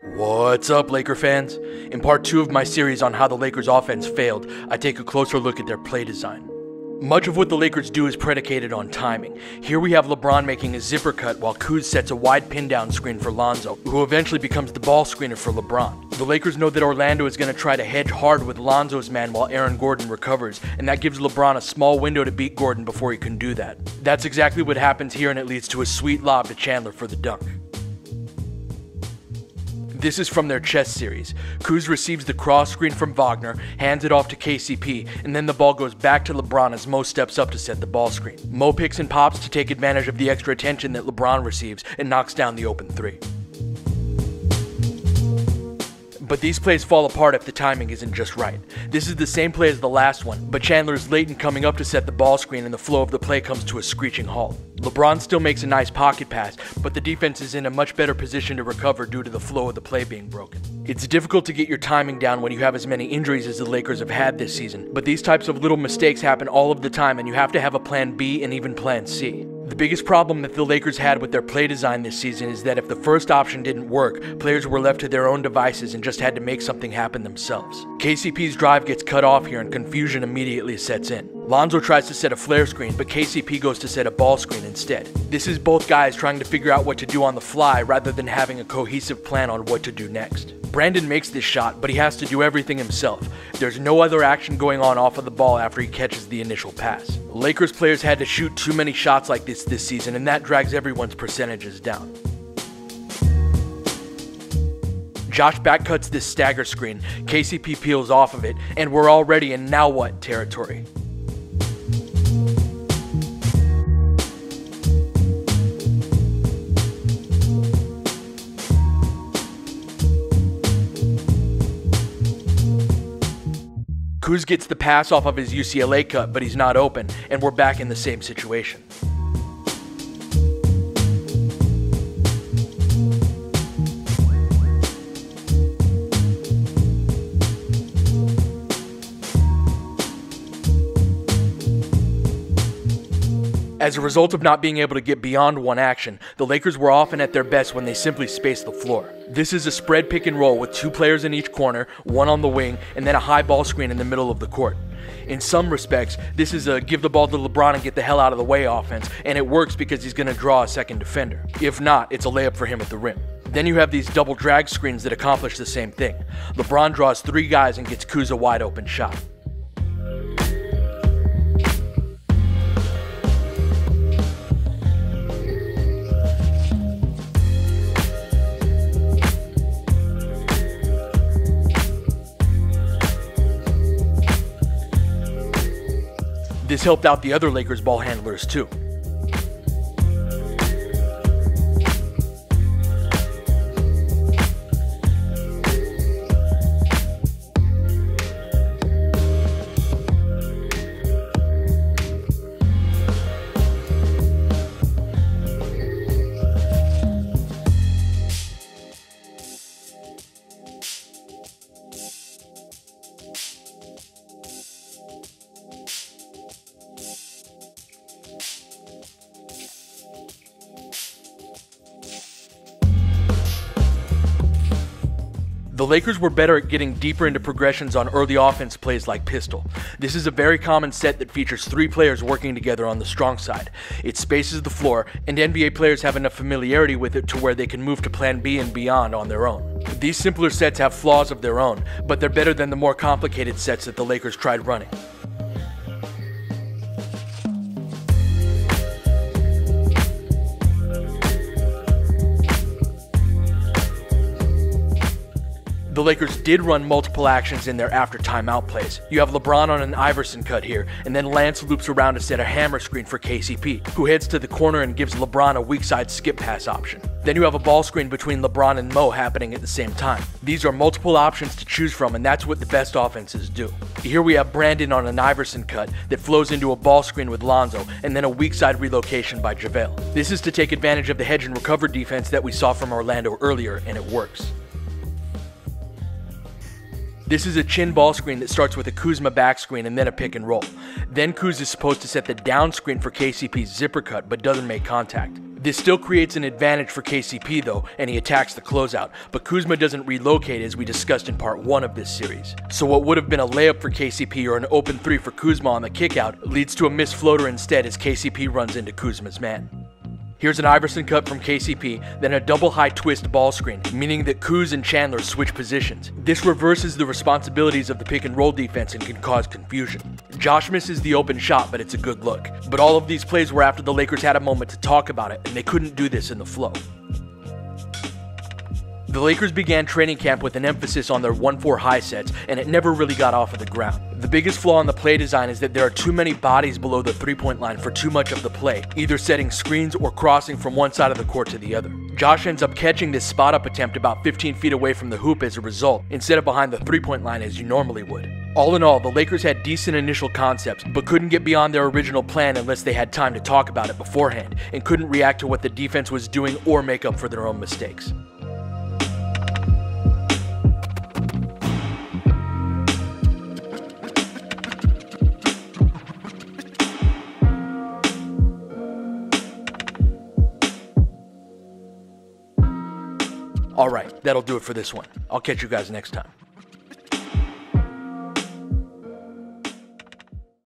What's up, Laker fans? In part 2 of my series on how the Lakers offense failed, I take a closer look at their play design. Much of what the Lakers do is predicated on timing. Here we have LeBron making a zipper cut while Kuz sets a wide pin down screen for Lonzo, who eventually becomes the ball screener for LeBron. The Lakers know that Orlando is going to try to hedge hard with Lonzo's man while Aaron Gordon recovers, and that gives LeBron a small window to beat Gordon before he can do that. That's exactly what happens here, and it leads to a sweet lob to Chandler for the dunk. This is from their chess series. Kuz receives the cross screen from Wagner, hands it off to KCP, and then the ball goes back to LeBron as Mo steps up to set the ball screen. Mo picks and pops to take advantage of the extra attention that LeBron receives and knocks down the open three. But these plays fall apart if the timing isn't just right. This is the same play as the last one, but Chandler is late in coming up to set the ball screen and the flow of the play comes to a screeching halt. LeBron still makes a nice pocket pass, but the defense is in a much better position to recover due to the flow of the play being broken. It's difficult to get your timing down when you have as many injuries as the Lakers have had this season, but these types of little mistakes happen all of the time and you have to have a plan B and even plan C. The biggest problem that the Lakers had with their play design this season is that if the first option didn't work, players were left to their own devices and just had to make something happen themselves. KCP's drive gets cut off here and confusion immediately sets in. Lonzo tries to set a flare screen, but KCP goes to set a ball screen instead. This is both guys trying to figure out what to do on the fly rather than having a cohesive plan on what to do next. Brandon makes this shot, but he has to do everything himself. There's no other action going on off of the ball after he catches the initial pass. Lakers players had to shoot too many shots like this season, and that drags everyone's percentages down. Josh backcuts this stagger screen, KCP peels off of it, and we're already in now what territory. Kuz gets the pass off of his UCLA cut, but he's not open, and we're back in the same situation. As a result of not being able to get beyond one action, the Lakers were often at their best when they simply spaced the floor. This is a spread pick and roll with two players in each corner, one on the wing, and then a high ball screen in the middle of the court. In some respects, this is a give the ball to LeBron and get the hell out of the way offense, and it works because he's going to draw a second defender. If not, it's a layup for him at the rim. Then you have these double drag screens that accomplish the same thing. LeBron draws three guys and gets Kuz a wide open shot. This helped out the other Lakers ball handlers too. The Lakers were better at getting deeper into progressions on early offense plays like pistol. This is a very common set that features three players working together on the strong side. It spaces the floor, and NBA players have enough familiarity with it to where they can move to plan B and beyond on their own. These simpler sets have flaws of their own, but they're better than the more complicated sets that the Lakers tried running. The Lakers did run multiple actions in their after-timeout plays. You have LeBron on an Iverson cut here, and then Lance loops around to set a hammer screen for KCP, who heads to the corner and gives LeBron a weak side skip pass option. Then you have a ball screen between LeBron and Mo happening at the same time. These are multiple options to choose from, and that's what the best offenses do. Here we have Brandon on an Iverson cut that flows into a ball screen with Lonzo, and then a weak side relocation by JaVale. This is to take advantage of the hedge and recover defense that we saw from Orlando earlier, and it works. This is a chin ball screen that starts with a Kuzma back screen and then a pick and roll. Then Kuz is supposed to set the down screen for KCP's zipper cut but doesn't make contact. This still creates an advantage for KCP though, and he attacks the closeout, but Kuzma doesn't relocate as we discussed in part 1 of this series. So what would have been a layup for KCP or an open 3 for Kuzma on the kickout leads to a missed floater instead as KCP runs into Kuzma's man. Here's an Iverson cut from KCP, then a double high twist ball screen, meaning that Kuz and Chandler switch positions. This reverses the responsibilities of the pick and roll defense and can cause confusion. Josh misses the open shot, but it's a good look. But all of these plays were after the Lakers had a moment to talk about it, and they couldn't do this in the flow. The Lakers began training camp with an emphasis on their 1-4 high sets, and it never really got off of the ground. The biggest flaw in the play design is that there are too many bodies below the 3-point line for too much of the play, either setting screens or crossing from one side of the court to the other. Josh ends up catching this spot-up attempt about 15 feet away from the hoop as a result, instead of behind the 3-point line as you normally would. All in all, the Lakers had decent initial concepts, but couldn't get beyond their original plan unless they had time to talk about it beforehand, and couldn't react to what the defense was doing or make up for their own mistakes. Alright, that'll do it for this one. I'll catch you guys next time.